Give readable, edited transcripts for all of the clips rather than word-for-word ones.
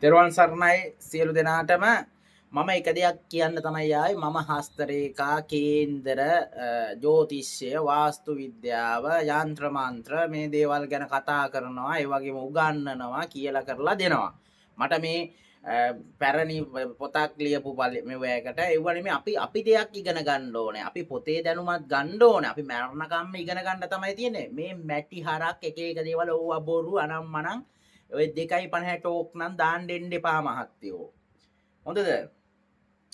තෙරුවන් සරණයි සියලු දෙනාටම මම එක දෙයක් කියන්න තමයි ආයි මම හස්තරේකා කේන්දර ජ්‍යෝතිෂ්‍ය වාස්තු විද්‍යාව යන්ත්‍ර මන්ත්‍ර මේ දේවල් ගැන කතා කරනවා ඒ වගේම උගන්වනවා කියලා කරලා දෙනවා මට මේ පැරණි පොතක් ලියපු මෙවයකට ඒව නෙමෙයි අපි දෙයක් ඉගෙන ගන්න ඕනේ අපි පොතේ දැනුමත් ගන්න ඕනේ අපි මරණකම්ම ඉගෙන ගන්න තමයි තියෙන්නේ මේ මැටි හරක් එක එක දේවල් ඕව බොරු අනම්මනම් ඔය 2.50 ටෝක් නම් දාන්න දෙන්න එපා මහත්තයෝ. හොඳද?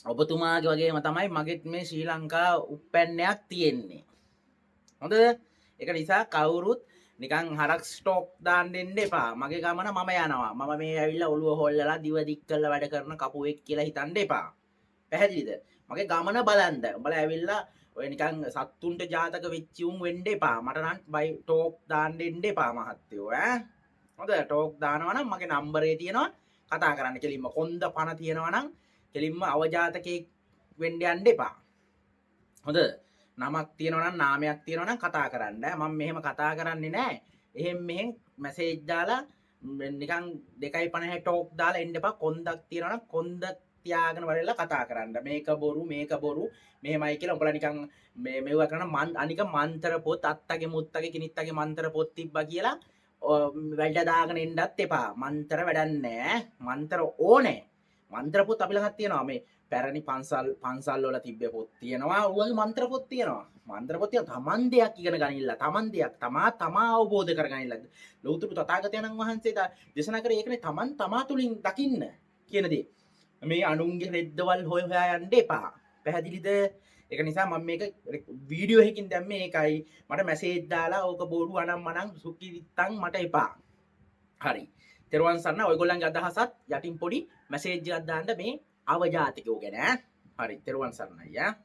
ඔබතුමාගේ වගේම තමයි මගෙත් මේ ශ්‍රී ලංකා උප්පැන්නයක් තියෙන්නේ. හොඳද? ඒක නිසා කවුරුත් නිකන් හරක් ස්ටොක් දාන්න දෙන්න එපා. මගේ ගමන මම යනවා. මම මේ ඇවිල්ලා ඔළුව හොල්ලලා දිව දික් කරලා වැඩ කරන කපුවෙක් කියලා හිතන්න එපා. පැහැදිලිද? මගේ ගමන බලන්න. උඹලා ඇවිල්ලා ඔය නිකන් සත්තුන්ට ජාතක වෙච්චි උන් වෙන්න එපා. මට නම් බයි ටෝක් දාන්න දෙන්න එපා මහත්තයෝ ඈ. හොඳ ටෝක් දානවා නම් මගේ නම්බරේ තියෙනවා කතා කරන්න කෙලින්ම කොන්ද පණ තියෙනවා නම් කෙලින්ම අවජාතකයෙක් වෙන්න යන්න එපා. හොඳ නමක් තියෙනවා නම් නාමයක් තියෙනවා නම් කතා කරන්න. මම මෙහෙම කතා කරන්නේ නැහැ. එහෙන් මෙහෙන් මැසේජ් දාලා නිකන් 2.50 ටෝක් දාලා එන්න එපා. කොන්දක් තියෙනවා නම් කොන්ද තියාගෙන වරෙලා කතා කරන්න. මේක බොරු මෙහෙමයි කියලා උඹලා නිකන් මේව කරන අනික මන්ත්‍ර පොත් අත්තගේ මුත්තගේ කිනිත්තගේ මන්ත්‍ර පොත් තිබ්බා කියලා වැඩ දාගෙන එන්නත් එපා. මන්ත්‍ර වැඩක් නැහැ. මන්ත්‍ර ඕනේ. මන්ත්‍ර පොත් අපි ළඟත් තියෙනවා. මේ පැරණි පන්සල් වල තිබ්බ පොත් තියෙනවා. ඌගේ මන්ත්‍ර පොත් තියෙනවා. මන්ත්‍ර පොත් තියෙනවා. තමන් දෙයක් ඉගෙන ගනින්න. තමන් දෙයක් තමා අවබෝධ කරගනින්න. ලෞතර තථාගතයන්න් වහන්සේ දේශනා කරේ ඒකනේ තමා තුලින් දකින්න කියන දේ. මේ අනුන්ගේ රෙද්දවල් හොයා යන්න එපා. පැහැදිලිද? ඒක නිසා මම මේක වීඩියෝ එකකින් දැම්මේ ඒකයි. මට මැසේජ් දාලා ඕක බොරු අනම්මනම් සුකිරිත්තන් මට එපා. හරි. තෙරුවන් සරණයි. ඔයගොල්ලන්ගේ අදහසත් යටින් පොඩි මැසේජ් එකක් දාන්න මේ අවජාතකයෝ ගැන. හරි. තෙරුවන් සරණයි ඈ.